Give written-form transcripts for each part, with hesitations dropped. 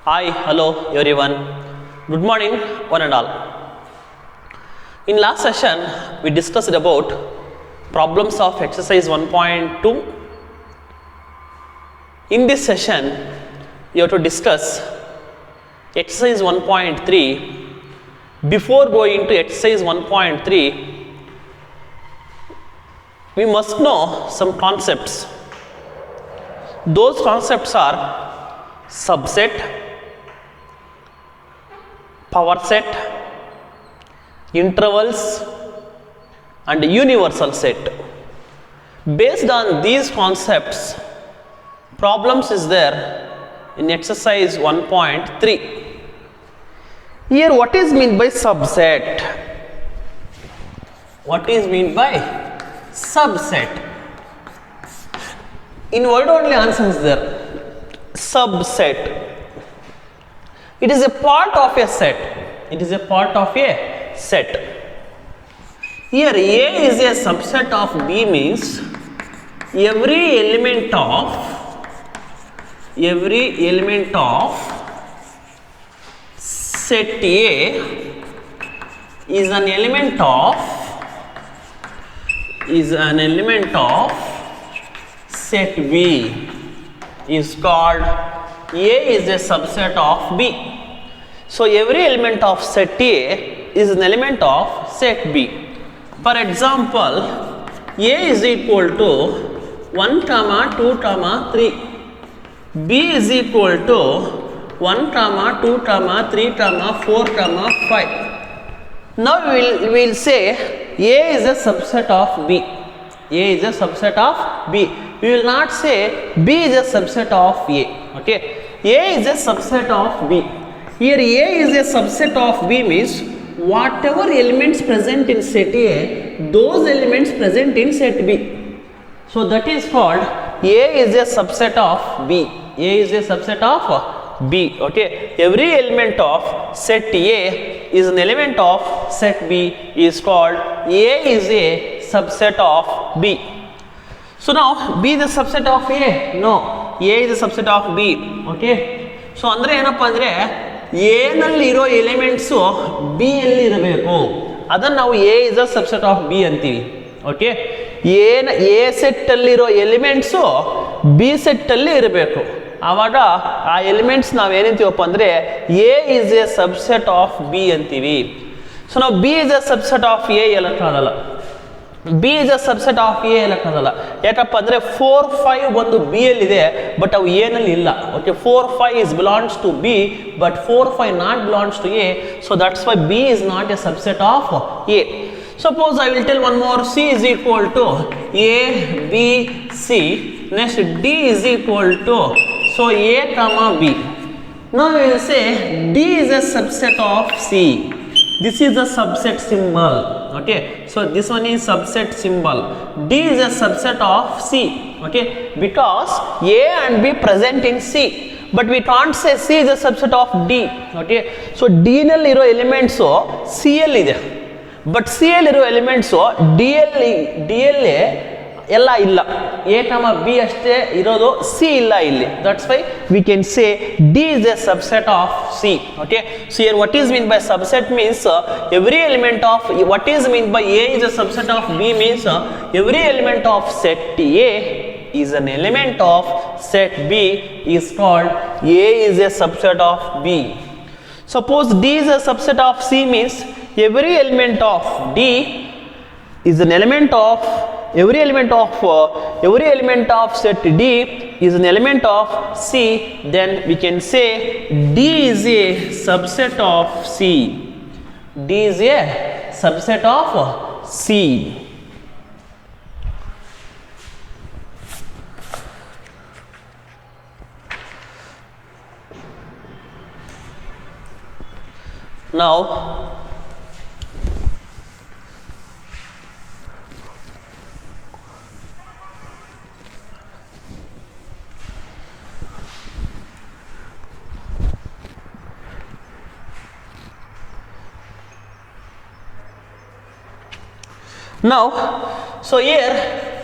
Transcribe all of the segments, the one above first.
Hi, hello everyone. Good morning, one and all. In last session, we discussed about problems of exercise 1.2. In this session, you have to discuss exercise 1.3. Before going to exercise 1.3, we must know some concepts. Those concepts are subset, power set, intervals and universal set. Based on these concepts, problems is there in exercise 1.3. Here what is meant by subset? What is meant by subset? In word only answer is there. Subset. It is a part of a set. It is a part of a set. Here A is a subset of B means every element of set A is an element of set B is called A is a subset of B. So every element of set A is an element of set B. For example, A is equal to 1, 2, 3. B is equal to 1, 2, 3, 4, 5. Now we will say A is a subset of B. A is a subset of B. We will not say B is a subset of A. Okay. A is a subset of B. Here A is a subset of B means whatever elements present in set A, those elements present in set B. So that is called A is a subset of B. A is a subset of B. Okay. Every element of set A is an element of set B is called A is a subset of B. So now B is a subset of A? No. A is a subset of B. Okay. So andre ಏನಪ್ಪ ಅಂದ್ರೆ A ನಲ್ಲಿ ಇರೋ elements B ಯಲ್ಲಿ ಇರಬೇಕು. ಅದನ್ನ ನಾವು A is a subset of B ಅಂತೀವಿ. Okay. A set ಅಲ್ಲಿ ಇರೋ ಎಲಿಮೆಂಟ್ಸ್ B ಸೆಟ್ ಅಲ್ಲಿ ಇರಬೇಕು. ಆವಾಗ ಆ ಎಲಿಮೆಂಟ್ಸ್ ನಾವು ಏನಂತೀವಪ್ಪ ಅಂದ್ರೆ A is a subset of B ಅಂತೀವಿ. ಸೊ ನಾವು B is a subset of A ಹೇಳಕ್ಕಾಗಲ್ಲ. B is a subset of A ಹೇಳಕ್ಕಾಗಲ್ಲ. ಯಾಕಪ್ಪ ಅಂದ್ರೆ 4, 5 ಒಂದು B ಯಲ್ಲಿದೆ ಬಟ್ ಅವು A ನಲ್ಲಿ ಇಲ್ಲ. Okay. 4, 5 is belongs to B but 4, 5 not belongs to A. So that's why B is not a subset of A. Suppose I will tell one more. C is equal to A, B, C. Next D is equal to so A comma B. Now we will say D is a subset of C. This is the subset symbol. Okay. So this one is subset symbol. D is a subset of C. Okay. Because A and B present in C. But we can't say C is a subset of D. Okay. So D ನಲ್ಲಿ ಇರೋ elements C ಯಲ್ಲಿ ಇದೆ. But C ಯಲ್ಲಿ ಇರೋ elements D ಯಲ್ಲಿ ಎಲ್ಲ ಇಲ್ಲ. A, B ಅಷ್ಟೇ ಇರೋದು, C ಇಲ್ಲ ಇಲ್ಲಿ. That's why we can say D is a subset of C. Okay. So here what is meant by subset means every element of what is meant by A is a subset of B means every element of set A is an element of set B is called A is a subset of B. Suppose D is a subset of C means every element of D is an element of every element of set D is an element of C. Then we can say D is a subset of C. D is a subset of C. Now so here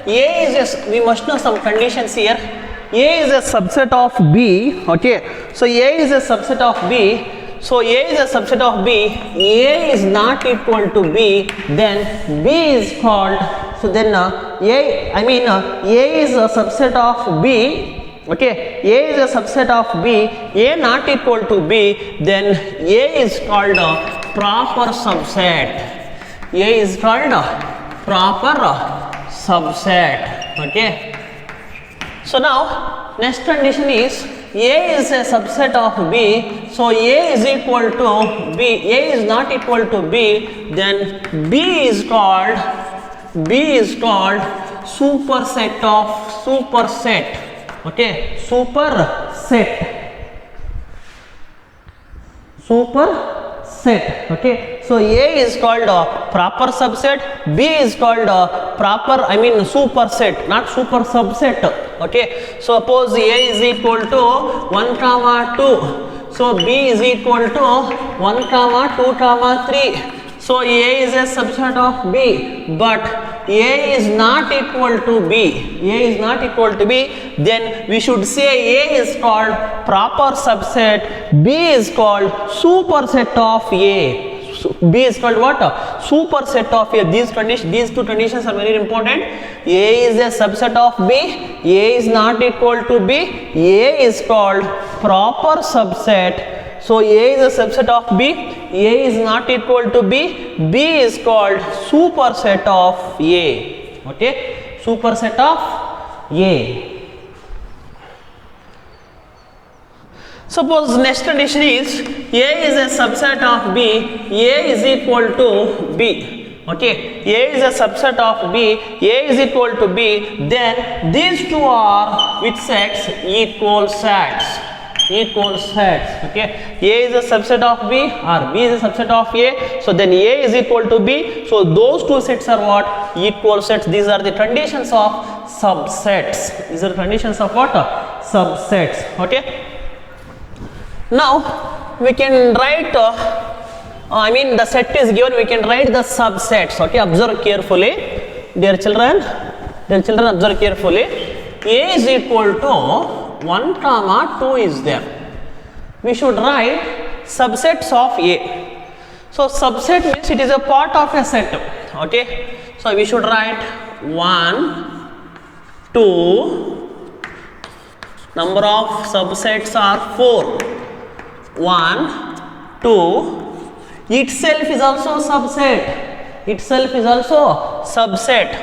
A is we must know some conditions here. A is a subset of B. Okay, so A is a subset of B. So A is a subset of B. A is not equal to B. Then B is called. So then A is a subset of B. Okay, A is a subset of B. A not equal to B. Then A is called a proper subset. A is called a proper subset. Okay. So now next condition is A is a subset of B. So A is equal to B. A is not equal to B. Then B is called superset of superset. Okay, superset. Okay, so A is called a proper subset, B is called a proper, superset, not super subset. Okay, so suppose A is equal to 1 comma 2, so B is equal to 1 comma 2 comma 3. So A is a subset of B, but A is not equal to B. A is not equal to B. Then we should say A is called proper subset. B is called superset of A. So B is called what? Superset of A. These two conditions are very important. A is a subset of B. A is not equal to B. A is called proper subset. So A is a subset of B, A is not equal to B, B is called superset of A. Okay, superset of A. Suppose next condition is A is a subset of B, A is equal to B. Okay, A is a subset of B, A is equal to B, then these two are which sets? Equal sets. Equal sets. Okay, A is a subset of B or B is a subset of A, so then A is equal to B, so those two sets are what? Equal sets. These are the conditions of subsets. These are conditions of what? Subsets. Okay, now we can write the set is given, we can write the subsets. Okay, observe carefully, dear children, observe carefully. A is equal to 1 comma 2 is there. We should write subsets of A. So subset means it is a part of a set. Okay, so we should write 1, 2, number of subsets are 4. 1, 2, itself is also subset. Itself is also subset.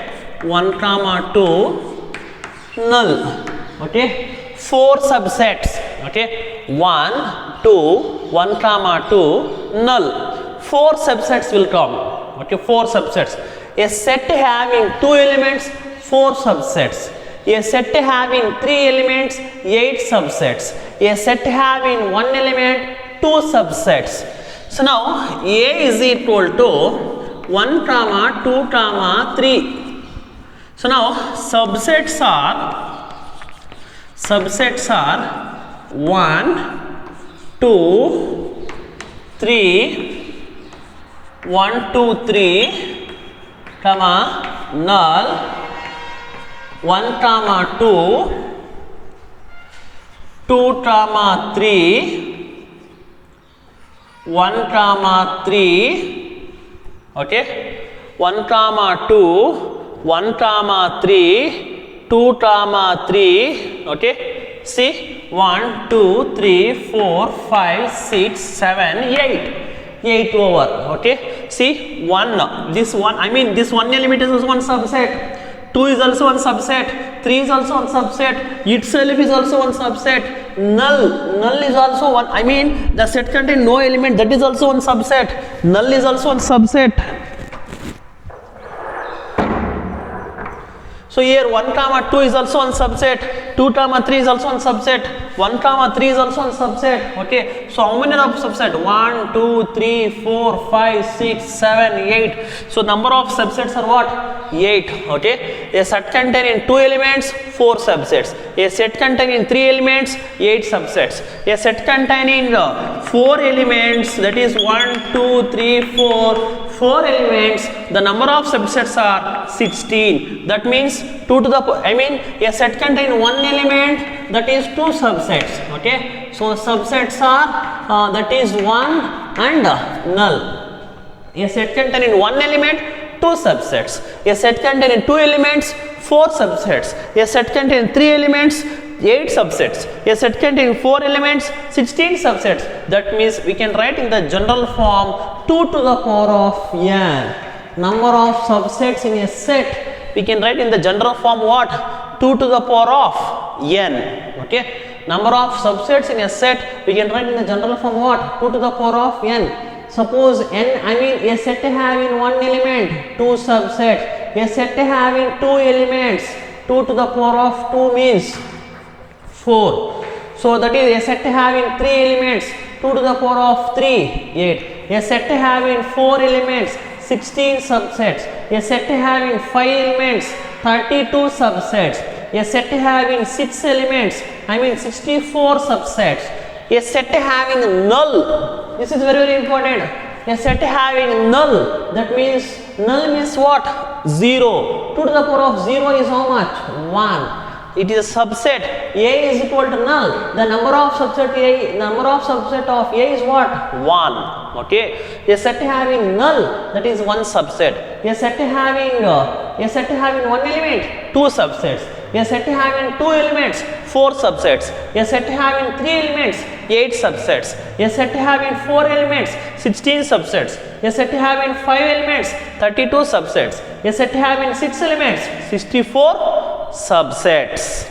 1 comma 2, null. Okay, 4 subsets. Okay, 1, 2, 1 comma 2, null. 4 subsets will come. Okay, 4 subsets. A set having 2 elements, 4 subsets. A set having 3 elements, 8 subsets. A set having 1 element, 2 subsets. So now A is equal to 1 comma 2 comma 3. So now subsets are 1, 2, 3, 1, 2, 3, comma, null, 1 comma 2, 2 comma 3, 1 comma 3, okay, 1 comma 2, 1 comma 3, 2 comma 3, okay, see, 1, 2, 3, 4, 5, 6, 7, 8 over, okay, see, 1, this one, this one element is also one subset, 2 is also one subset, 3 is also one subset, itself is also one subset, null is also one, the set contain no element, that is also one subset, null is also one subset. So here 1 comma 2 is also one subset, 2 comma 3 is also one subset, 1 comma 3 is also one subset. Okay, so how many of subset? 1, 2, 3, 4, 5, 6, 7, 8. So number of subsets are what? 8. Okay, a set containing 2 elements, 4 subsets. A set containing 3 elements, 8 subsets. A set containing 4 elements, that is 1, 2, 3, 4, 4 elements, the number of subsets are 16. That means 2 to the, a set contain 1 element, that is 2 subsets. Okay, so subsets are that is 1 and null. A set containing 1 element, 2 subsets. A set containing 2 elements, 4 subsets. A set containing 3 elements, 8 subsets. A set containing 4 elements, 16 subsets. That means we can write in the general form 2 to the power of n. Number of subsets in a set, we can write in the general form what? 2 to the power of n. Okay. Number of subsets in a set, we can write in the general form what? 2 to the power of n. Suppose n, a set having 1 element, 2 subsets. A set having 2 elements, 2 to the power of 2 means 4. So that is a set having 3 elements, 2 to the power of 3, 8. A set having 4 elements, 16 subsets. A set having 5 elements, 32 subsets. A set having 6 elements, 64 subsets. A set having null, this is very important. A set having null, that means null means what? 0. 2 to the power of 0 is how much? 1. It is a subset. A is equal to null. The number of subset of A is what? 1. Okay. A set having null, that is 1 subset. A set having 1 element, 2 subsets. A set having 2 elements, 4 subsets. A set having 3 elements, 8 subsets. A set having 4 elements, 16 subsets. A set having 5 elements, 32 subsets. A set having 6 elements, 64 subsets.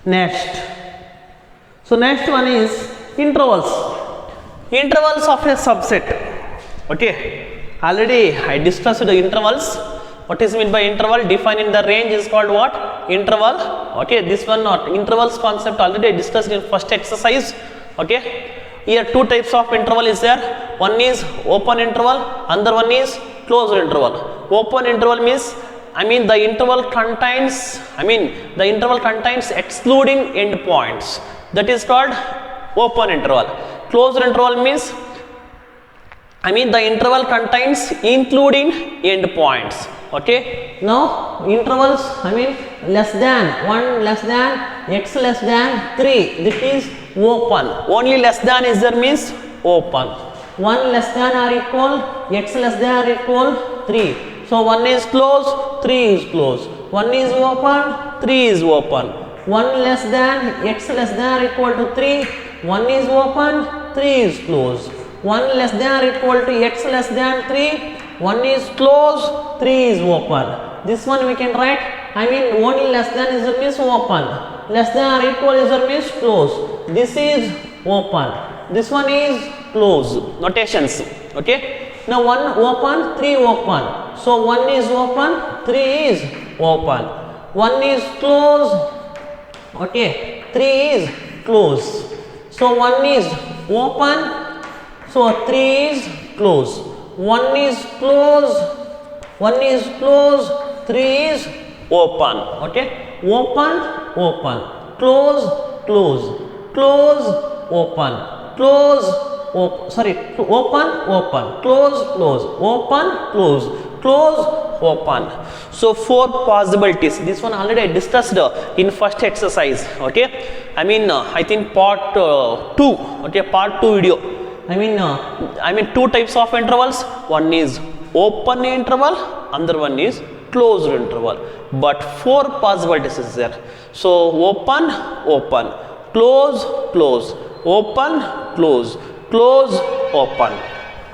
Next, so next one is intervals. Intervals of a subset. Okay, already I discussed the intervals. What is meant by interval? Defining the range is called what? Interval. Okay, this one not intervals concept already I discussed in first exercise. Okay, here two types of interval is there. One is open interval, another one is closed interval. Open interval means the interval contains excluding endpoints. That is called open interval. Closed interval means the interval contains including endpoints. Okay. Now intervals less than 1 less than x less than 3. This is open. Only less than is there means open. 1 less than or equal x less than or equal 3. So 1 is closed, 3 is closed. 1 is open, 3 is open. 1 less than x less than or equal to 3. 1 is open, 3 is closed. 1 less than or equal to x less than 3. 1 is closed, 3 is open. This one we can write. Only less than is means open. Less than or equal is means closed. This is open. This one is closed. Notations. Okay. Now 1 open, 3 open. So 1 is open, 3 is open. 1 is closed. Okay. 3 is closed. So 1 is open. So 3 is closed. 1 is closed. 1 is closed. 3 is open. Okay. Open, open. Close, close. Close, open. Close, open, open. Close, close. Open, close. Close, open. So 4 possibilities. This one already I discussed in first exercise. Okay. I think part 2. Okay. Part 2 video. 2 types of intervals. One is open interval, another one is closed interval. But 4 possibilities is there. So open, open. Close, close. Open, close. Close, open.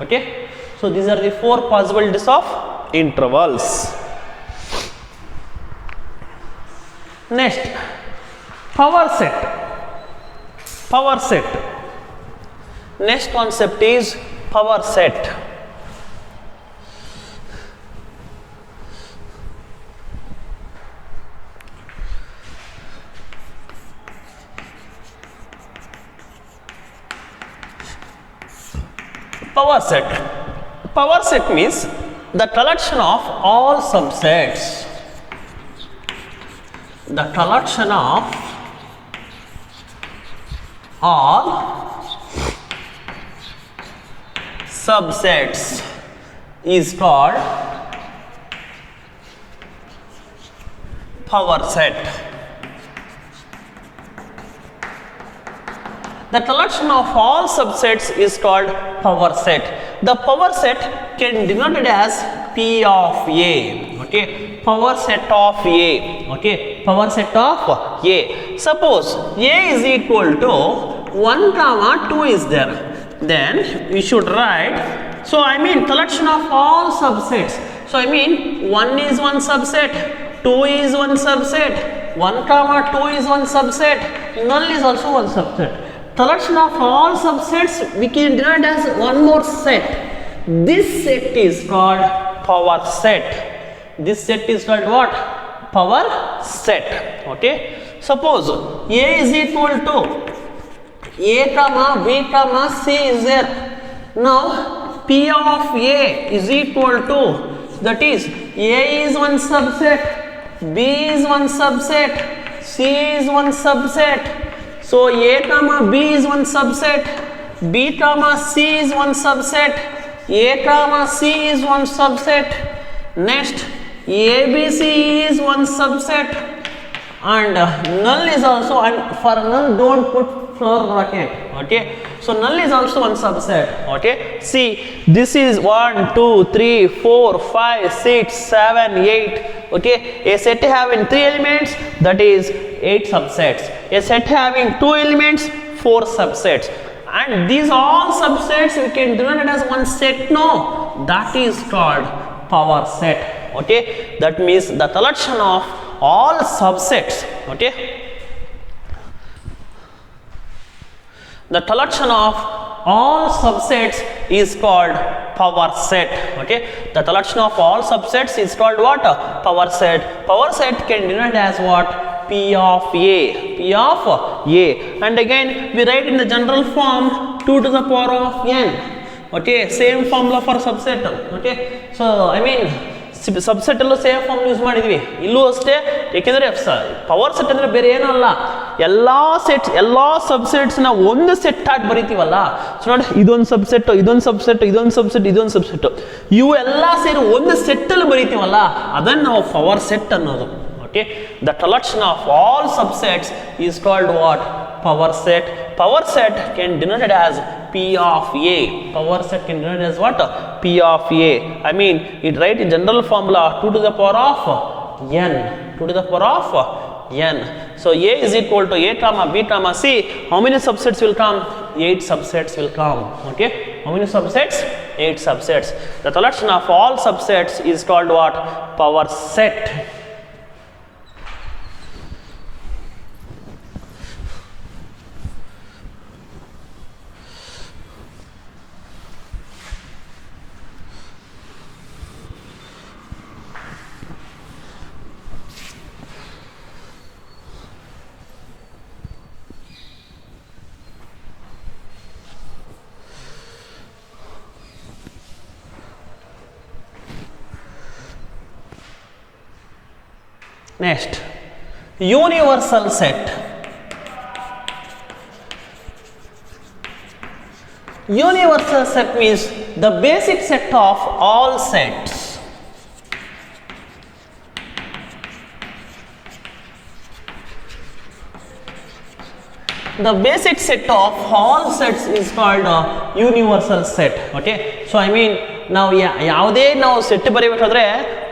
Okay. So these are the 4 possibilities of intervals. Next, power set. power set. Next concept is power set. Power set. Power set means the collection of all subsets. The collection of all subsets is called power set. The collection of all subsets is called power set. The power set can be denoted as P of A. Okay, power set of A. Okay, power set of A. Suppose A is equal to 1 comma 2 is there. Then we should write. So I mean collection of all subsets. So I mean 1 is one subset, 2 is one subset, 1 comma 2 is one subset, null is also one subset. Collection of all subsets we can denote as one more set. This set is called power set. This set is called what? Power set. Okay. Suppose A is equal to A comma B comma C is there. Now P of A is equal to, that is A is one subset, B is one subset, C is one subset. So A comma B is one subset, B comma C is one subset, A comma C is one subset. Next ABC is one subset, and null is also, and for null don't put floor bracket. Okay, so null is also one subset. Okay, see, this is 1 2 3 4 5 6 7 8. Okay, a set having 3 elements, that is 8 subsets. A set having 2 elements, 4 subsets. And these all subsets we can denote it as one set. No, that is called power set. Okay, that means the collection of all subsets. Okay, the collection of all subsets is called power set. Okay, the collection of all subsets is called what? Power set. Power set can denote as what? P of A. P of A. And again we write in the general form 2 to the power of n. Okay, same formula for subset. Okay, so I mean subset ಅಲ್ಲೂ same form use ಮಾಡಿದ್ವಿ, ಇಲ್ಲೂ ಅಷ್ಟೇ. ಏಕೆಂದರೆ power set ಅಂದರೆ ಬೇರೆ ಏನೂ ಅಲ್ಲ, ಎಲ್ಲ ಸಬ್ಸೆಟ್ಸ್ನ ಒಂದು ಸೆಟ್ ಆಗಿ ಬರಿತೀವಲ್ಲ. ಸೊ ನೋಡಿ, ಇದೊಂದು ಸಬ್ಸೆಟ್, ಇದೊಂದು ಸಬ್ಸೆಟ್, ಇದೊಂದು ಸಬ್ಸೆಟ್, ಇದೊಂದು ಸಬ್ಸೆಟ್, ಇವು ಎಲ್ಲ ಸೇರಿ ಒಂದು ಸೆಟ್ಟಲ್ಲಿ ಬರಿತೀವಲ್ಲ, ಅದನ್ನು ನಾವು ಪವರ್ ಸೆಟ್ ಅನ್ನೋದು. Okay, the collection of all subsets is called what? Power set. Power set can denoted as P of A. Power set can denoted as what? P of A. I mean, it write in general formula 2 to the power of n. 2 to the power of n. So A is equal to A comma B comma C. How many subsets will come? 8 subsets will come. Okay, how many subsets? 8 subsets. The collection of all subsets is called what? Power set. Next, universal set. Universal set means the basic set of all sets. The basic set of all sets is called a universal set. Okay, so I mean ನಾವು ಯಾವುದೇ ನಾವು set ಬರೀಬೇಕಾದ್ರೆ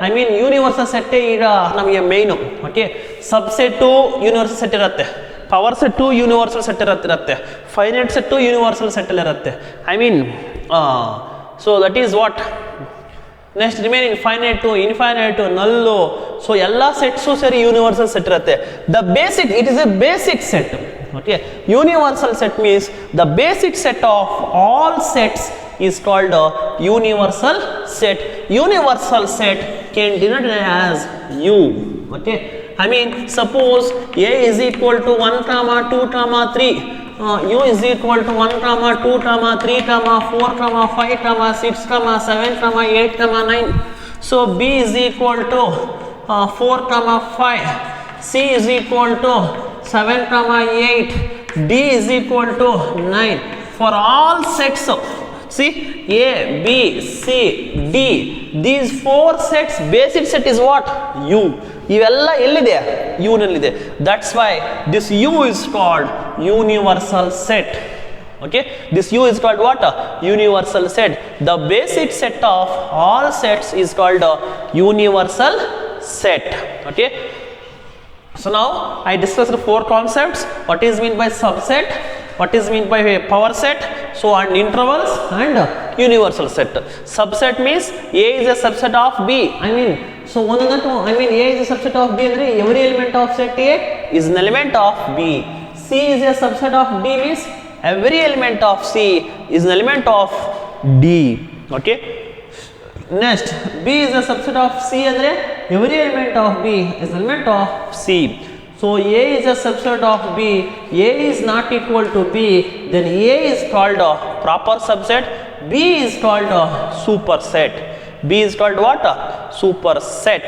I mean universal ಸೆಟ್ಟೇ ಈಗ ನಮಗೆ main. Okay, subset universal set ಇರುತ್ತೆ, power set universal set ಇರುತ್ತೆ, finite set universal ಸೆಟ್ಟಲ್ಲಿ ಇರುತ್ತೆ. I mean so that is what. Next remaining finite, infinite, null, so ಎಲ್ಲ ಸೆಟ್ಸು ಸೇರಿ ಯೂನಿವರ್ಸಲ್ ಸೆಟ್ ಇರುತ್ತೆ. The basic, it is a basic set. Okay, universal set means the basic set of all sets is called a universal set. Universal set can denoted as U. Okay, I mean suppose A is equal to 1 comma 2 comma 3. U is equal to 1 comma 2 comma 3 comma 4 comma 5 comma 6 comma 7 comma 8 comma 9. So B is equal to 4 comma 5. C is equal to 7 comma 8. D is equal to 9. For all sets of, see, A, B, C, D, these four sets, basic set is what? U. ಇವೆಲ್ಲ ಎಲ್ಲಿದೆ? U ನಲ್ಲಿದೆ. That's why this U is called universal set. Okay, this U is called what? Universal set. The basic set of all sets is called a universal set. Okay, so now I discussed the four concepts. What is meant by subset, what is meant by power set, so and intervals and universal set. Subset means A is a subset of B. I mean, so one of the two, I mean A is a subset of B and every element of set A is an element of B. C is a subset of D means every element of C is an element of D. Okay, next B is a subset of C and every element of B is an element of C. So A is a subset of B, A is not equal to B, then A is called a proper subset, B is called a superset. B is called what? Superset.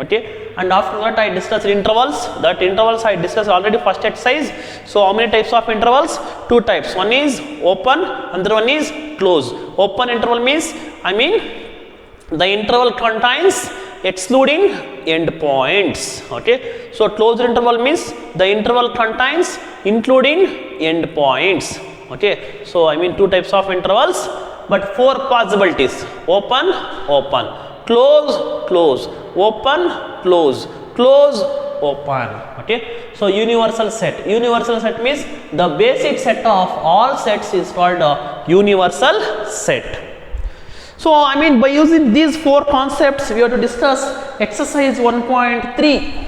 Okay, and after that I discussed intervals. That intervals I discussed already first exercise. So how many types of intervals? Two types. One is open, another one is close. Open interval means, I mean, the interval contains excluding end points. Okay, so closed interval means the interval contains including end points. Okay, so I mean two types of intervals, but four possibilities: open, open, close, close, open, close, close, open. Okay, so universal set. Universal set means the basic set of all sets is called a universal set. So I mean by using these four concepts we have to discuss exercise 1.3.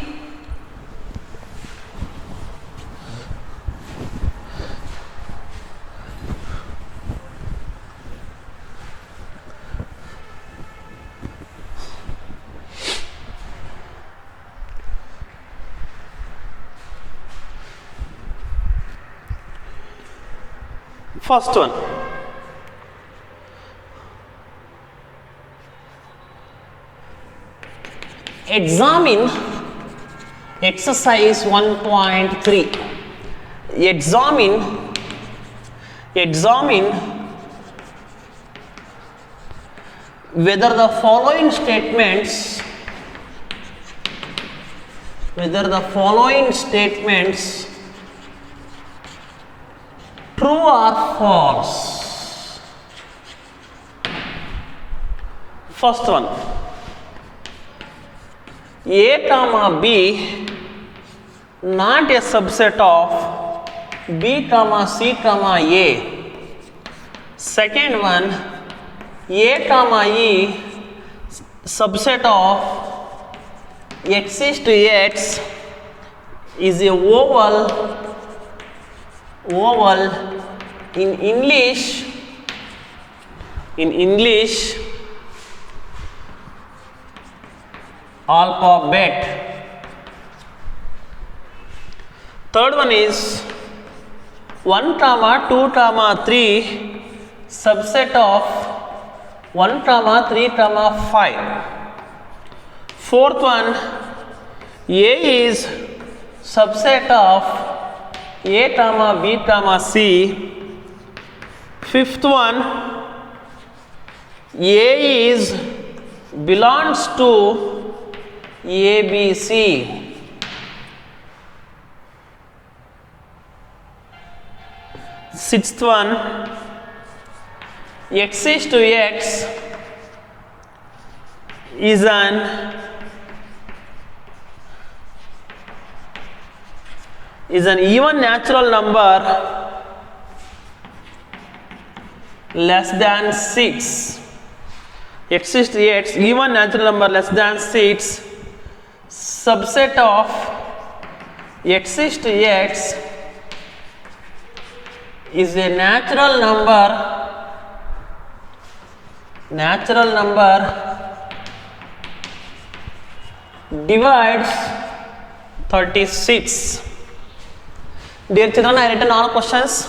First one, examine exercise 1.3. Examine whether the following statements true or false. First one, A comma B not a subset of B comma C comma A. Second one, A comma E subset of X is to X is a oval in English alphabet. Third one is 1 comma 2 comma 3 subset of 1 comma 3 comma 5. Fourth one, A is subset of A comma B comma C. Fifth one, A is belongs to ABC. Sixth one, X is to X is an even natural number less than 6. X is to X, even natural number less than 6, subset of X is to X is a natural number divides 36. Dear children, I written all questions.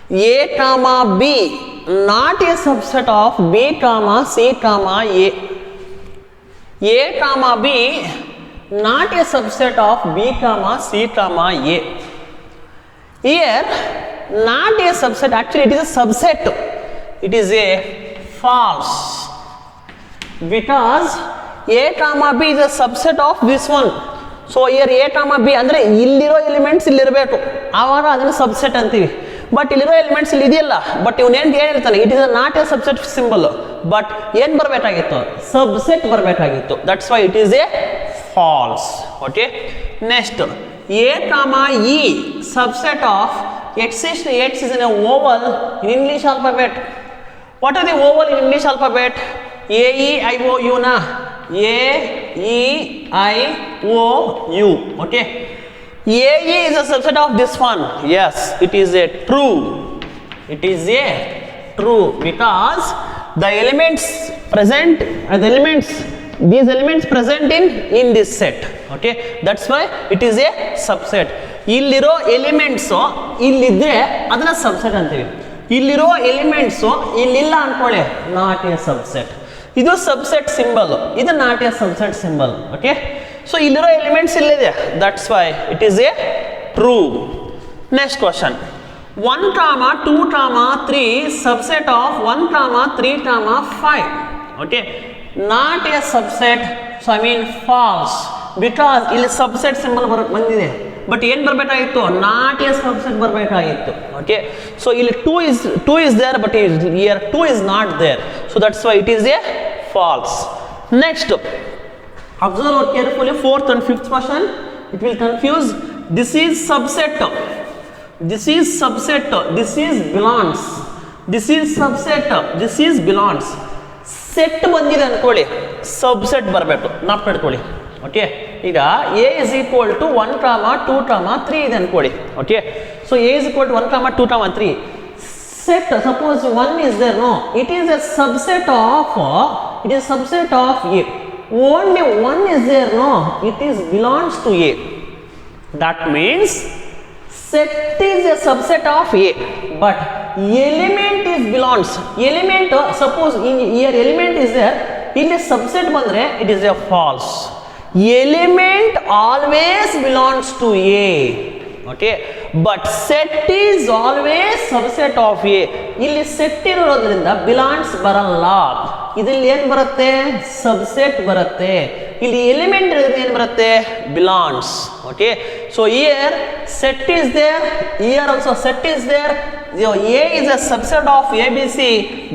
A comma B not a subset of B comma C comma A. A comma B not a subset of B comma C comma A. Here not a subset, actually it is a subset. It is a false because A comma B is a subset of this one. So here A comma B andre illiro elements illi irbeku avaga adana subset antivi, but illiro elements illi idiyalla, but ಇವನು ಏನು ಹೇಳ್ತಾನೆ it is a not a subset symbol, but ಏನು ಬರಬೇಕಾಗಿತ್ತು subset ಬರಬೇಕಾಗಿತ್ತು, that's why it is a false. Okay, next A comma E subset of x is to x is in a vowel in English alphabet. What are the vowel in English alphabet? A E I O U na, A E I O U. Okay, A E is a subset of this one. Yes, it is a true. It is a true because the elements present and these elements present in this set. Okay, that's why it is a subset. Illiro elements illiದ್ರೆ ಅದನ್ನ subset ಅಂತೀವಿ, ಇಲ್ಲಿರೋ elements ಇಲ್ಲಿಲ್ಲ ಅನ್ಕೊಳ್ಳಿ not A subset. ಇದು subset symbol, ಇದು not A subset symbol. Okay, so ಇಲ್ಲಿರೋ elements ಇಲ್ಲಿದೆ, that's why it is A true. Next question, 1 comma 2 comma 3 subset of 1 comma 3 comma 5. Okay, not a subset, so I mean false because ಇಲ್ಲಿ subset symbol ಬಂದಿದೆ, but ಏನು ಬರಬೇಕಾಗಿತ್ತು not A subset ಬರಬೇಕಾಗಿತ್ತು. Okay, so ಇಲ್ಲಿ 2 is there, but here 2 is not there, so that's why it is a false. Next, observe carefully 4th and 5th question, it will confuse. This is subset, this is subset, this is belongs, this is subset, this is belongs. Set ಬಂದಿದೆ ಅನ್ಕೊಳ್ಳಿ, subset ಬರಬೇಕು, ನಾಪ್ಪಿಟ್ಕೊಳ್ಳಿ. Okay, ಈಗ A is equal to 1 comma 2 comma 3 ಇದೆ ಅನ್ಕೊಳ್ಳಿ. Okay, so A is equal to 1 comma 2 comma 3. Set, suppose 1 is there, no, it is a subset of A. Only 1 is there, no, it is belongs to A. That means set is a subset of A, but element is belongs. Element, suppose here element is there, ಇಲ್ಲಿ subset ಬಂದ್ರೆ it is a false. Element always belongs to A. Okay, but set is always subset of A. ಇಲ್ಲಿ set ಇರೋದ್ರಿಂದ belongs ಬರಲ್ಲ, ಇದರಲ್ಲಿ ಏನು ಬರುತ್ತೆ subset ಬರುತ್ತೆ. ಇಲ್ಲಿ ಎಲಿಮೆಂಟ್ ಇರೋದ್ರಿಂದ ಏನು ಬರುತ್ತೆ belongs. Okay, so here set is there, here also set is there. A is a subset of ABC,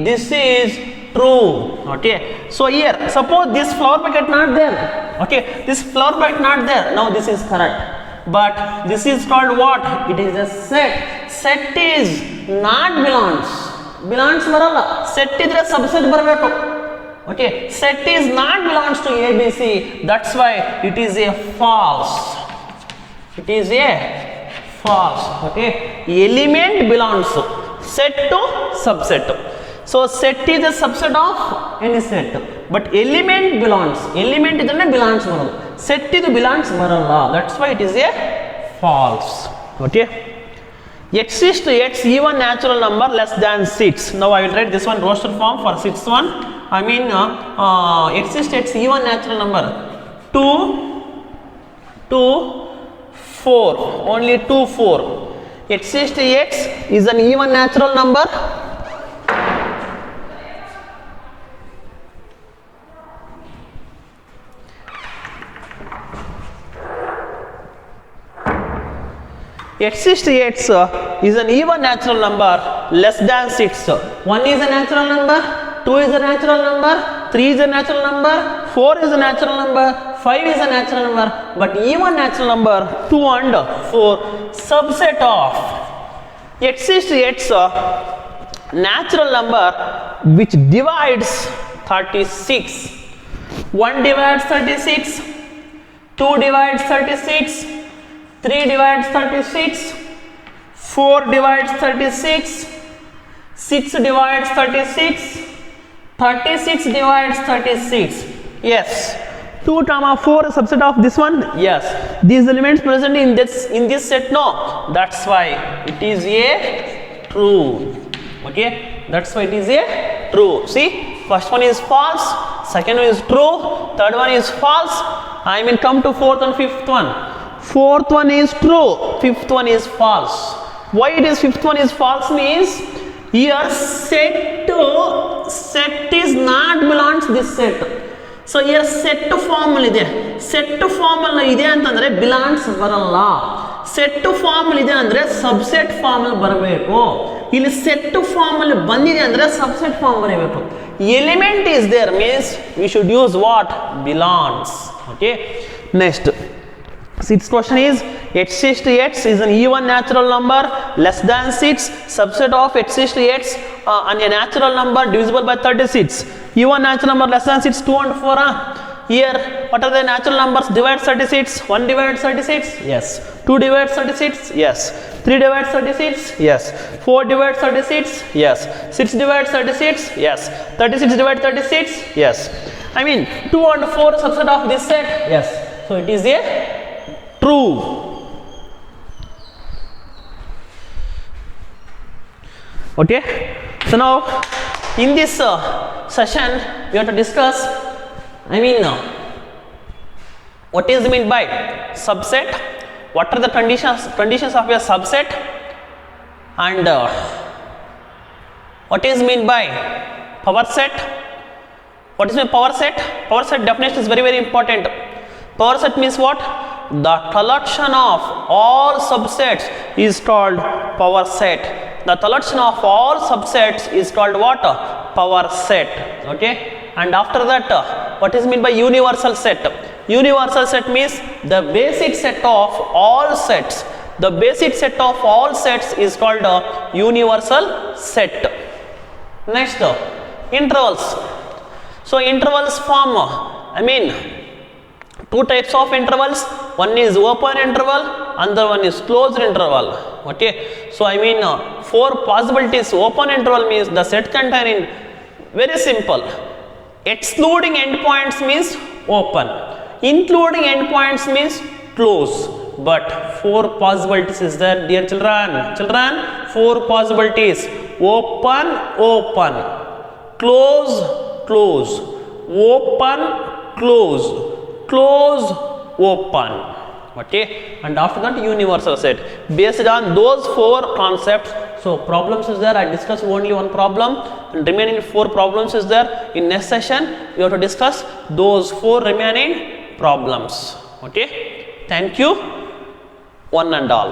this is true. Okay, so here suppose this flower bucket not there. Okay, this flower bucket not there, now this is correct, but this is called what? It is a set. Set is not belongs, belongs ಬರಲ್ಲ, set ಇದ್ರೆ subset ಬರಬೇಕು. Okay, set is not belongs to ABC, that's why it is a false. It is a false. Okay, element belongs, set to subset. So set is a subset of any set, but element belongs, element ಇದನ್ನೇ belongs ಬರೋದು, set ಇದು belongs ಬರಲ್ಲ, that's why it is a false. Okay, x is to x even natural number less than 6. Now I will write this one roster form for 6th one. I mean x is to x even natural number 2 2 4, only 2 4. X is to x is an even natural number. X is to x is an even natural number less than 6. 1 is a natural number, 2 is a natural number, 3 is a natural number, 4 is a natural number, 5 is a natural number, but even natural number 2 and 4 subset of x is to x natural number which divides 36. 1 divides 36, 2 divides 36, 3 divides 36, 4 divides 36, 6 divides 36, 36 divides 36. Yes. 2 comma 4 subset of this one. Yes. These elements present in this set. No. That's why it is a true. Okay. That's why it is a true. See, first one is false, second one is true, third one is false. I mean, come to fourth and fifth one. Fourth one is true, fifth one is false. Why it is fifth one is false means here set is not belongs to this set. So here set form ide, set form ide antandre belongs baralla. Set form ide andre subset form barabeku. ಇಲ್ಲಿ set form ಅಲ್ಲಿ ಬಂದಿದೆ ಅಂದ್ರೆ subset form ಬರೆಯಬೇಕು. Element is there means we should use what? Belongs. Okay. Next. Sixth question is x is to x is an even natural number less than 6, subset of x is to x and a natural number divisible by 36. Even natural number less than 6, 2 and 4. Here, what are the natural numbers? Divide 36. 1 divides 36. Yes. 2 divides 36. Yes. 3 divides 36. Yes. 4 divides 36. Yes. 6 divides 36. Yes. 36 divides 36. Yes. I mean, 2 and 4 subset of this set. Yes. So it is a true. Okay. So now, in this session, we have to discuss. I mean, what is meant by subset? What are the conditions of a subset? And what is meant by power set? What is meant power set? Power set definition is very important. Power set means what? The collection of all subsets is called power set. The collection of all subsets is called what? Power set. Okay. And after that, what is meant by universal set? Universal set means the basic set of all sets. The basic set of all sets is called a universal set. Next, intervals. So intervals form, I mean, two types of intervals. One is open interval, another one is closed interval. Okay. So I mean, 4 possibilities. Open interval means the set containing, very simple. Excluding endpoints means open. Including endpoints means close. But 4 possibilities is there, dear children. Children, 4 possibilities. Open, open. Close, close. Open, close. Close, open. Okay. And after that, universal set. Based on those 4 concepts. So problems is there. I discussed only one problem. And remaining 4 problems is there. In next session, we have to discuss those 4 remaining problems. Okay. Thank you, one and all.